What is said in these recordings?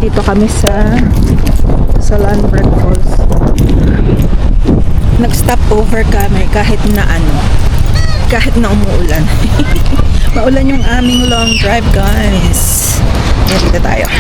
Nandito kami sa Landberg Falls. Nag-stop over kami kahit na umuulan. Maulan yung aming long drive, guys. Dito tayo.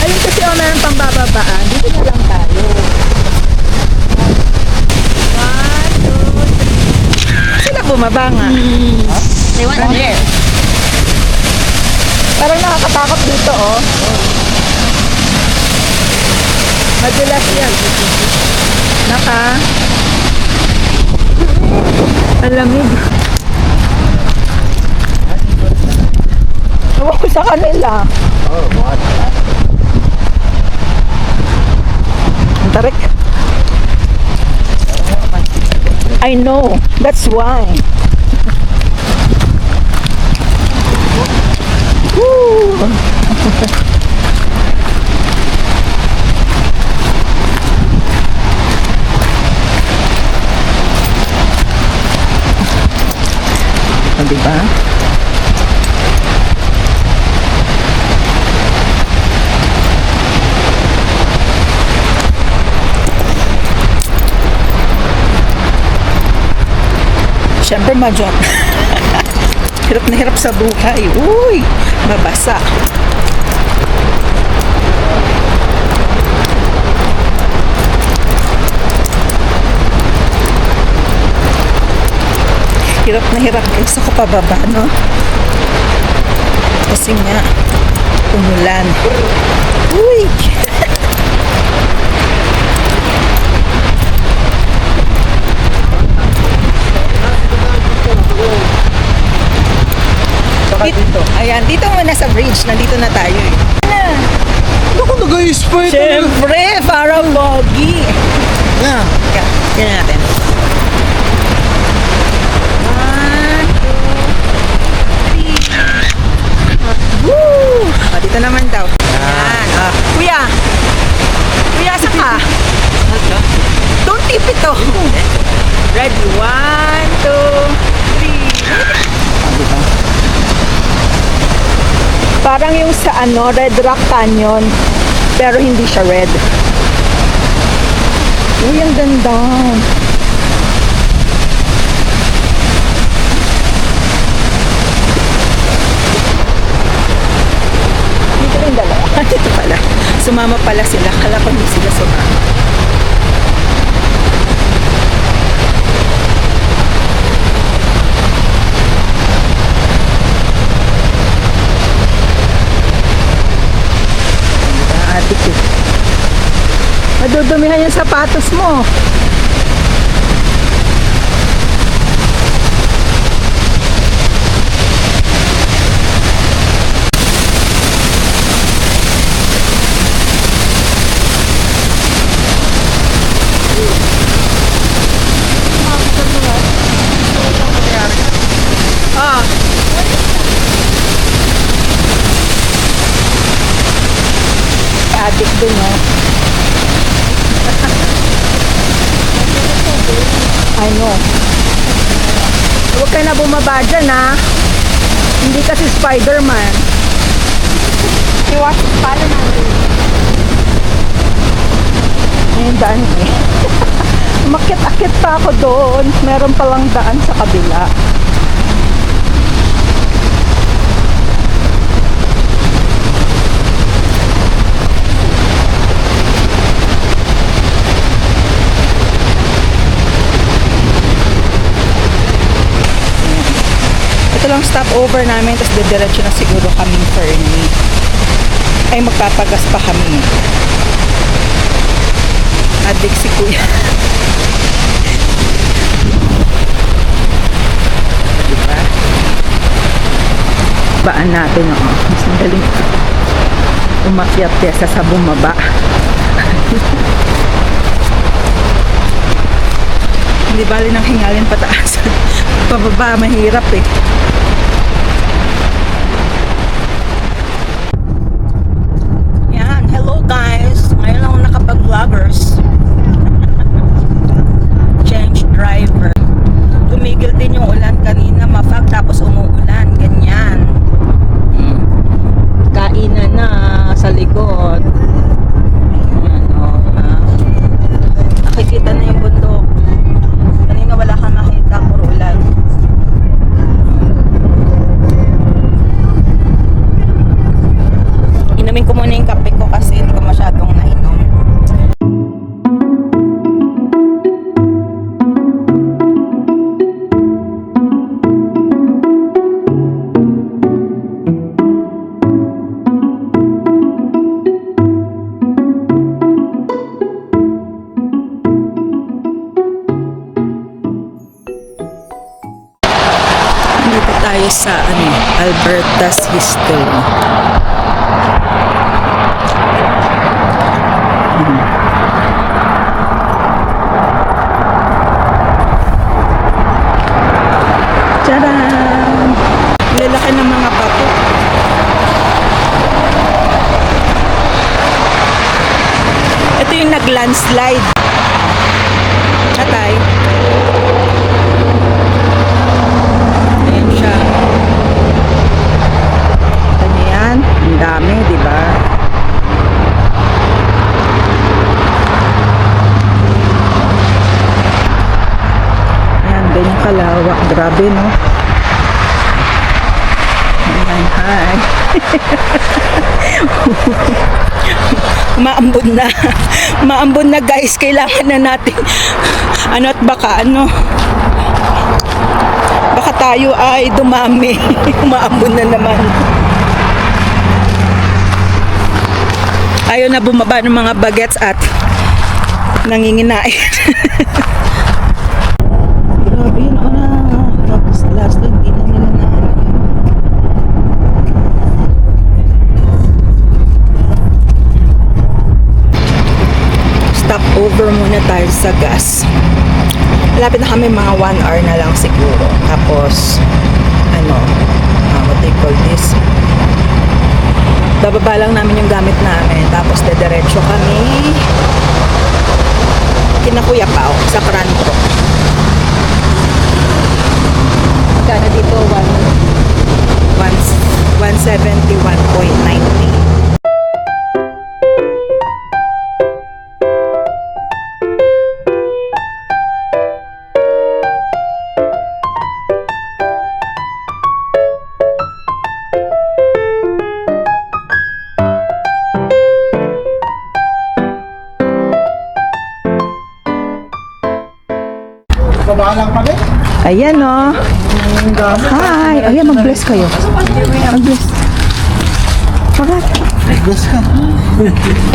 Ayun kasi meron pang bababaan. Dito na lang tayo. 1, 2, 3. Sila bumaba nga. They went there. Parang nakakatakot dito, oh. Madulas yan. Alamig. Ewan ko sa kanila. Oh, what? Ang tarik. I know. That's why. Woo! O, diba? Siyempre madyan. Hirap na hirap sa buhay. Uy! Mabasa. Hirap na hirap sa kapababa, no? Kasi nga, umulan. Uy! Dito. Ayan, dito muna sa bridge. Nandito na tayo eh. Ako nag-i-spy talaga. Siyempre, parang pogi. Yeah. Yan natin. 1, 2, 3. Woo! O, dito naman daw. Yan. O, kuya. Kuya, asa ka? Don't tip ito. Ready? 1, 2, 3. Parang yung sa Red Rock Canyon, pero hindi siya red. Uy, ang ganda. Dito yung dalawa. Dito pala. Sumama pala sila. Kala ko hindi sila sumama. Madudumihan yung sapatos mo. Adik dun, no? I know. Huwag ka na bumaba dyan, ha? Hindi kasi Spider-Man. You watch Spider-Man movie. Ayun, daan eh. Umakyat-akyat pa ako doon. Meron palang daan sa kabila. Ito lang stopover namin, tapos didiretso na siguro kaming Fernie. Ay, magpapagas pa kami. Adik si kuya. Diba? Baan natin, oo. Mas madaling umakyat kesa sa bumaba. Hindi bali ng hingalin pataas. Pababa, mahirap eh. Yan, hello guys. Ngayon lang ako nakapag-vloggers. Change driver. Tumigil din yung ulan kanina, mafag, tapos umuulan. Ganyan. Kainan na sa likod. Yan, oh, nakikita na yung bundok. Kanina wala kang makita, puro ulan. Inumin ko muna yung kape ko kasi hindi ko masyadong nainom. Dito tayo sa Alberta's History. Tadaan! Lalaki ng mga bato. Ito yung nag-landslide. Atay. Ayan siya. Kita niyo yan? Ang dami, di ba? Ayan, ganyan kalawak. Grabe, no? Ayan, hi. Maambon na. Maambon na, guys. Kailangan na natin ano at baka baka tayo ay dumami. Maambon na naman. Ayaw na bumaba ng mga bagets at nanginginain. Grabe yun, tapos last time, di na nila na stop over muna tayo sa gas. Lapit na kami, mga 1 hour na lang siguro. Tapos what they call this, bababa lang namin yung gamit namin. Tapos dediretso kami kina Kuya Pao sa Crantro. Magkano dito? 171.90. Baba lang kami. Ayan, oh. Hi. Ayan, mag-bless kayo. Mag-bless. Mag-bless. Bless ka.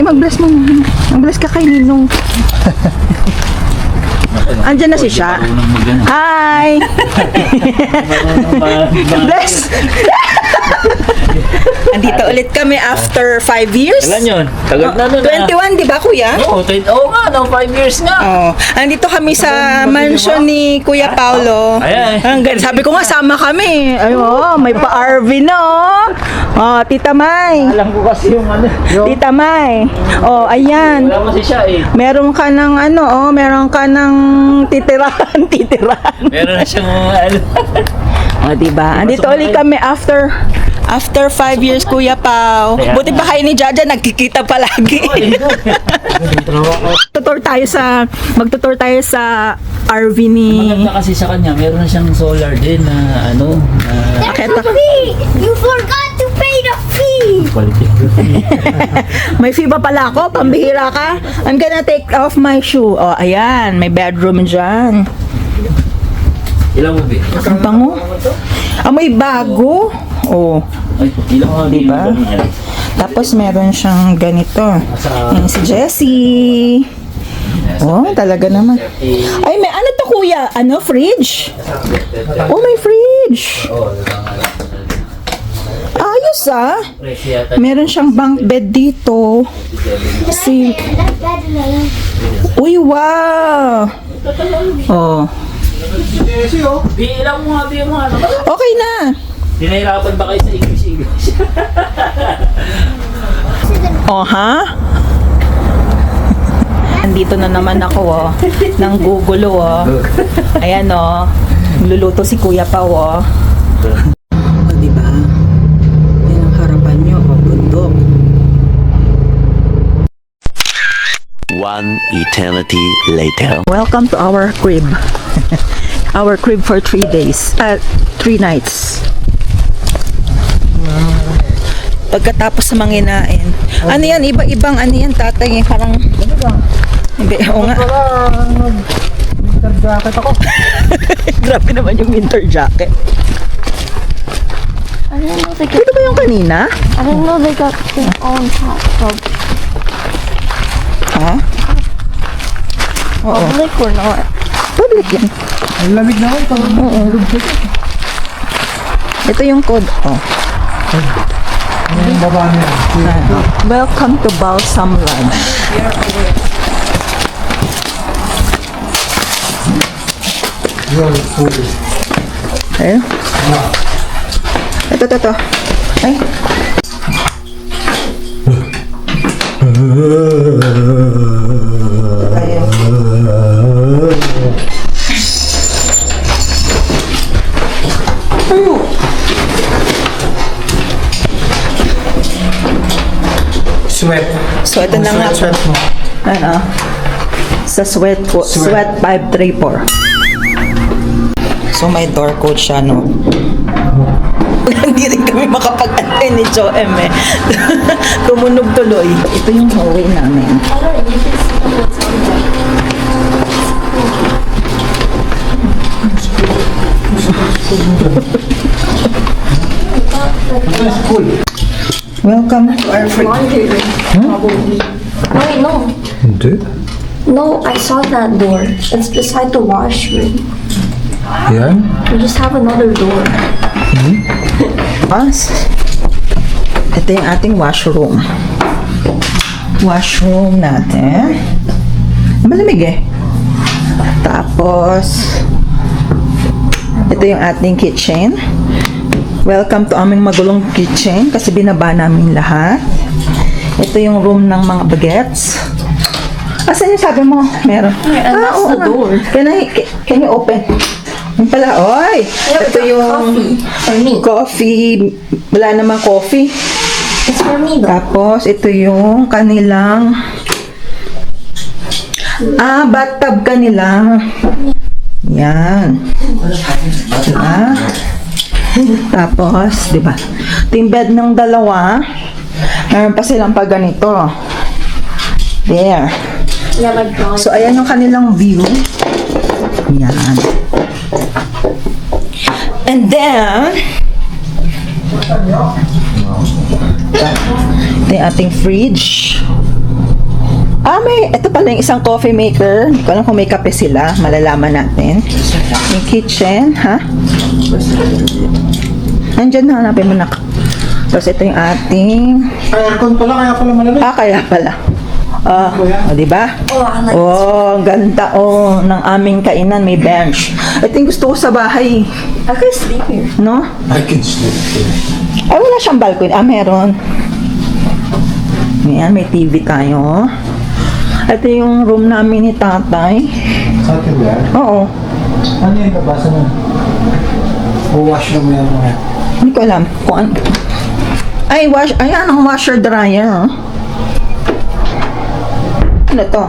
Mag-bless mo. Mag-bless ka kay Ninong. Andyan na si Sha. Hi. Bless. Andito ulit kami after 5 years. Kailan yun? Tagal na nun 21, di ba, Kuya? Oo, nga, 5 years nga. Oh, andito kami sa mansion ni Kuya Paulo. Ayan. Sabi ko nga, sama kami. Ay, oh, may pa-RV na, oh. Oh, Tita May. Alam ko kasi yung Tita May. Oh, ayan. wala mo si siya eh. Meron ka ng meron ka ng titirahan. Meron na siyang O, diba? Andito ulit kami after 5 years, Kuya Pao. Buti pa kayo ni Jaja, nagkikita palagi. Magtutour tayo sa RV ni... Maganda kasi sa kanya, meron na siyang solar din na Aketa. You forgot to pay the fee! quality. May fee ba pala ako? Pambihira ka? I'm gonna take off my shoe. Oh, ayan. May bedroom dyan. Ilang mo, Bi? Ang bango. May bago. Oh. Ay, ilang mo, Diba? Tapos meron siyang ganito. Yan si Jessie. Oh, talaga naman. Ay, may ano to, Kuya? Fridge? Oh, may fridge. Ay, Ayos ah. Presi yata. Meron siyang bunk bed dito. Si... Uy, wow! Oh. Bilang mo nga, bilang mo nga. Okay na. Dinahirapan ba kayo sa English? Oh, ha? Andito na naman ako, oh. Nang gugulo, oh. Ayan, oh. Luluto si Kuya Pao, oh. O, diba? Yan ang harapan nyo, oh. Bundok. One eternity later. Welcome to our crib. Our crib for 3 days. 3 nights. Pagkatapos sa manginain. Ano yan? Iba-ibang ano yan, tatay? Parang... Oo nga. Winter jacket ako. Grabe naman yung winter jacket. I didn't know they got. Ito ba yung kanina? I didn't know they got their own hot tub. Ha? Oo. Public or not? Public yan. Ang lamig naman. Ito yung code. Oh. Yung baba niya. Welcome to Balsam Lodge. Yun, food. Ayun. Ito. Ay. Ayun. Sweat. So, ito na nga. Sweat mo. Ano? Sa sweat 534. So, may door code siya, no? Hindi rin kami makapag-antay ni Joem, eh. Tumunog tuloy. Ito yung hallway namin. School. Welcome to our free. Probably. Wait, no. Hindi. No, I saw that door. It's beside the washroom. Yan. We just have another door. Pas. Ito yung ating washroom. Washroom natin. Malamig eh. Tapos, ito yung ating kitchen. Welcome to aming magulong kitchen kasi binaba namin lahat. Ito yung room ng mga bagets. Asan yung sabi mo? Meron. and that's oo the nga. door. Can you open? Yung pala, oy! Yeah, Ito we got yung coffee. For me. coffee. Wala namang coffee. It's for me though. Tapos, ito yung kanilang bathtub kanila. Yan. Diba? Tapos, diba? Ito yung bed ng dalawa. Meron pa silang pag ganito. There. Yeah, my drawing. So, ayan yung kanilang view. Yan. And then, ito yung ating fridge. Ito pala yung isang coffee maker. Hindi ko alam kung may kape sila. Malalaman natin. Yung kitchen, ha? Nandyan na, hanapin mo na. Tapos ito yung ating... Ay, aircon pala, kaya pala malamig. Kaya pala. Diba? Oh, I like Oh, ang ganda ng aming kainan. May bench. Ito yung gusto ko sa bahay. I could sleep here. No? I can sleep here. Ay, wala siyang balcony. Meron. Ayan, may TV tayo. Ito yung room namin ni tatay. Sa atin ba yan? Oo. Ano yung kabasa mo? O washroom yan mo yan? Hindi ko alam kung ano. Ayan, ang washer dryer. Oh. Ano to?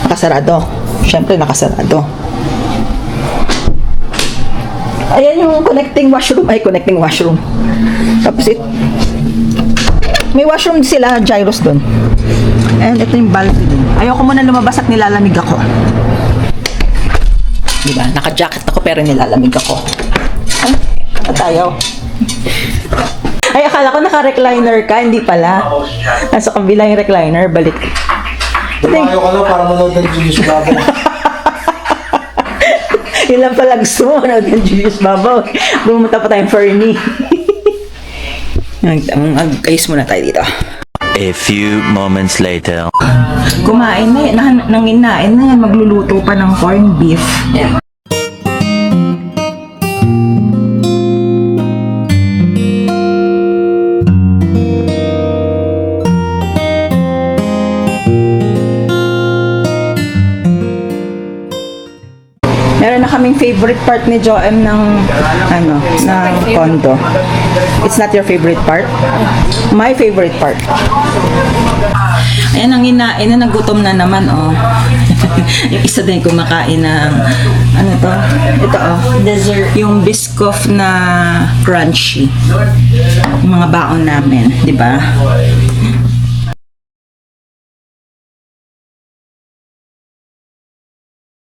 Nakasarado. Siyempre, nakasarado. Ayan yung connecting washroom. Tapos may washroom sila, gyros doon. And ito yung balcony doon. Ayoko muna lumabas at nilalamig ako. Diba? Naka-jacket ako pero nilalamig ako. Tayo. Ay, akala ko naka-recliner ka. Hindi pala. Nasa kabila yung recliner. Balik. Tumayo ka lang para manood ng Julius Babaw. Yun lang pala gusto mo. Manood ng Julius Babaw. Pumunta pa tayong Fernie. Mag-ayos muna tayo dito. A few moments later. Kumain na yan. Nanginain na yan. Magluluto pa ng corned beef. Yeah. Meron na kaming favorite part ni Joem ng condo. It's not your favorite part? My favorite part. Ayan, ang inain na, nagutom na naman, oh. Yung isa din kumakain ng, ano to? Ito, oh. Dessert. Yung Biscoff na crunchy. Yung mga baon namin, di ba?